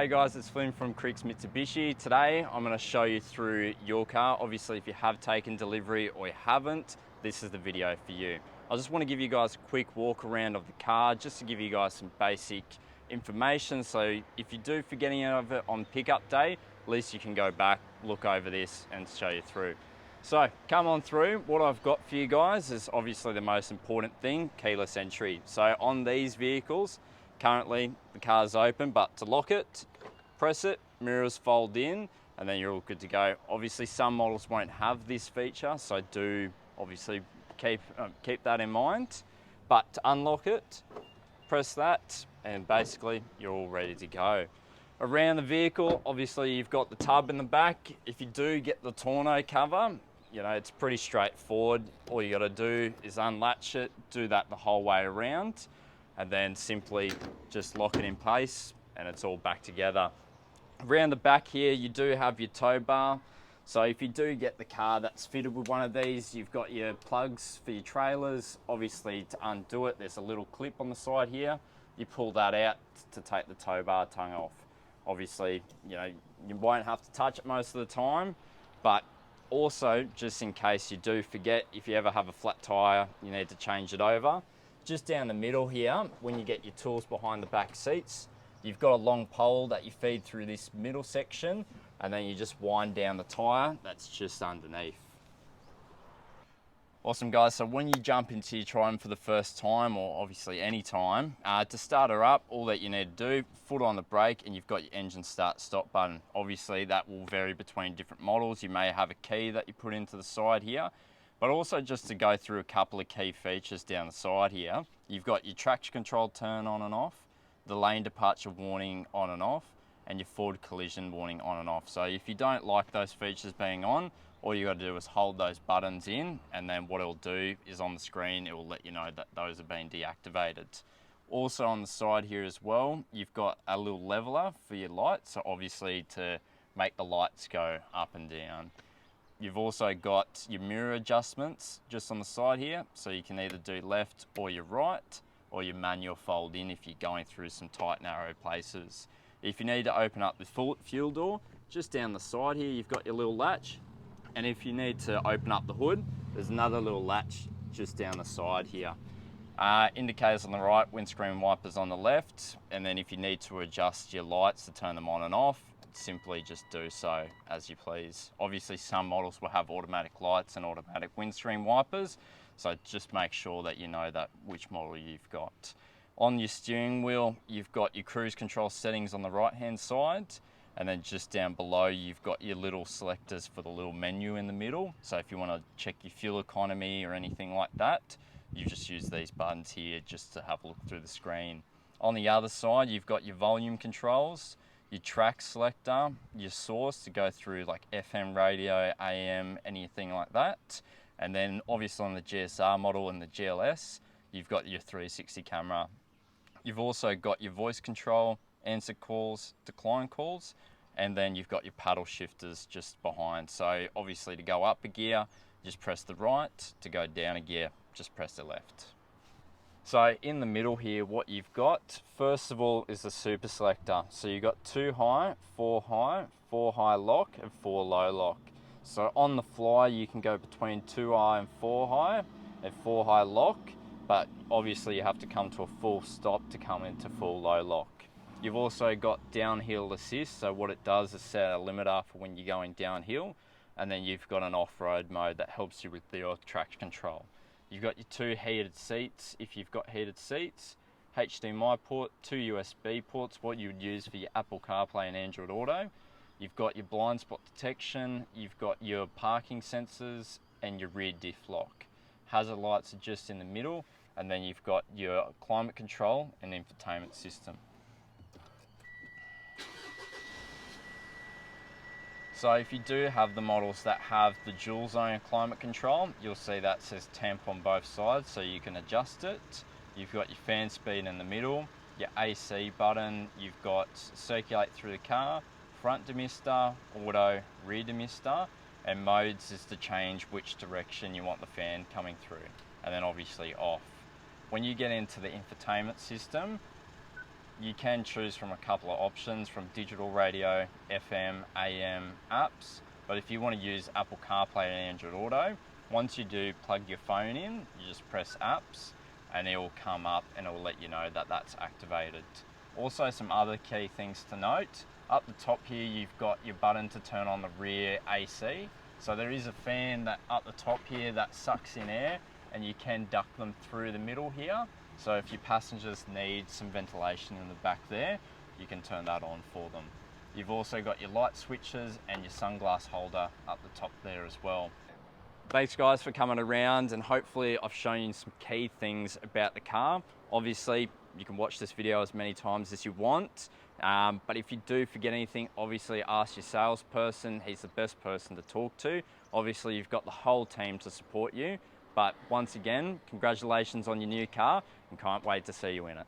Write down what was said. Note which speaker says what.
Speaker 1: Hey guys, it's Flynn from CRICKS Mitsubishi. Today I'm going to show you through your car. Obviously if you have taken delivery or you haven't, this is the video for you. I just want to give you guys a quick walk around of the car just to give you guys some basic information, so if you do forget any of it on pickup day, at least you can go back, look over this and show you through. So come on through. What I've got for you guys is obviously the most important thing, keyless entry. So on these vehicles, currently the car's open, but to lock it, press it, mirrors fold in, and then you're all good to go. Obviously some models won't have this feature, so do obviously keep that in mind. But to unlock it, press that, and basically you're all ready to go. Around the vehicle, obviously you've got the tub in the back. If you do get the tonneau cover, you know, it's pretty straightforward. All you gotta do is unlatch it, do that the whole way around, and then simply just lock it in place and it's all back together. Around the back here, you do have your tow bar. So if you do get the car that's fitted with one of these, you've got your plugs for your trailers. Obviously to undo it, there's a little clip on the side here. You pull that out to take the tow bar tongue off. Obviously, you know, you won't have to touch it most of the time, but also just in case you do forget, if you ever have a flat tire, you need to change it over. Just down the middle here, when you get your tools behind the back seats, you've got a long pole that you feed through this middle section, and then you just wind down the tire that's just underneath. Awesome guys, so when you jump into your Triton for the first time, or obviously any time, to start her up, all that you need to do, foot on the brake and you've got your engine start stop button. Obviously that will vary between different models. You may have a key that you put into the side here, but also just to go through a couple of key features down the side here, you've got your traction control turn on and off, the lane departure warning on and off, and your forward collision warning on and off. So if you don't like those features being on, all you got to do is hold those buttons in, and then what it'll do is on the screen it will let you know that those have been deactivated. Also on the side here as well, you've got a little leveler for your lights, so obviously to make the lights go up and down. You've also got your mirror adjustments just on the side here, so you can either do left or your right, or your manual fold in if you're going through some tight narrow places. If you need to open up the fuel door, just down the side here you've got your little latch, and if you need to open up the hood, there's another little latch just down the side here. Indicators on the right, windscreen wipers on the left, and then if you need to adjust your lights to turn them on and off, simply just do so as you please. Obviously some models will have automatic lights and automatic windscreen wipers, so just make sure that you know that which model you've got. On your steering wheel, you've got your cruise control settings on the right hand side, and then just down below you've got your little selectors for the little menu in the middle. So if you want to check your fuel economy or anything like that, you just use these buttons here just to have a look through the screen. On the other side you've got your volume controls, your track selector, your source to go through like FM radio, AM, anything like that. And then obviously on the GSR model and the GLS, you've got your 360 camera. You've also got your voice control, answer calls, decline calls, and then you've got your paddle shifters just behind. So obviously to go up a gear, just press the right. To go down a gear, just press the left. So in the middle here, what you've got, first of all, is the super selector. So you've got 2 high, 4 high lock, and 4 low lock. So on the fly, you can go between 2 high and 4 high, and 4 high lock, but obviously you have to come to a full stop to come into full low lock. You've also got downhill assist, so what it does is set a limiter for when you're going downhill, and then you've got an off-road mode that helps you with your traction control. You've got your 2 heated seats, if you've got heated seats, HDMI port, 2 USB ports, what you would use for your Apple CarPlay and Android Auto. You've got your blind spot detection, you've got your parking sensors, and your rear diff lock. Hazard lights are just in the middle, and then you've got your climate control and infotainment system. So if you do have the models that have the dual zone climate control, you'll see that says temp on both sides, so you can adjust it. You've got your fan speed in the middle, your AC button, you've got circulate through the car, front demister, auto, rear demister, and modes is to change which direction you want the fan coming through, and then obviously off. When you get into the infotainment system, you can choose from a couple of options from digital radio, FM, AM apps. But if you want to use Apple CarPlay and Android Auto, once you do plug your phone in, you just press apps and it will come up and it will let you know that that's activated. Also, some other key things to note. Up the top here, you've got your button to turn on the rear AC. So there is a fan that up the top here that sucks in air, and you can duct them through the middle here. So if your passengers need some ventilation in the back there, you can turn that on for them. You've also got your light switches and your sunglass holder up the top there as well. Thanks guys for coming around, and hopefully I've shown you some key things about the car. Obviously, you can watch this video as many times as you want, but if you do forget anything, obviously ask your salesperson. He's the best person to talk to. Obviously, you've got the whole team to support you, but once again, congratulations on your new car and can't wait to see you in it.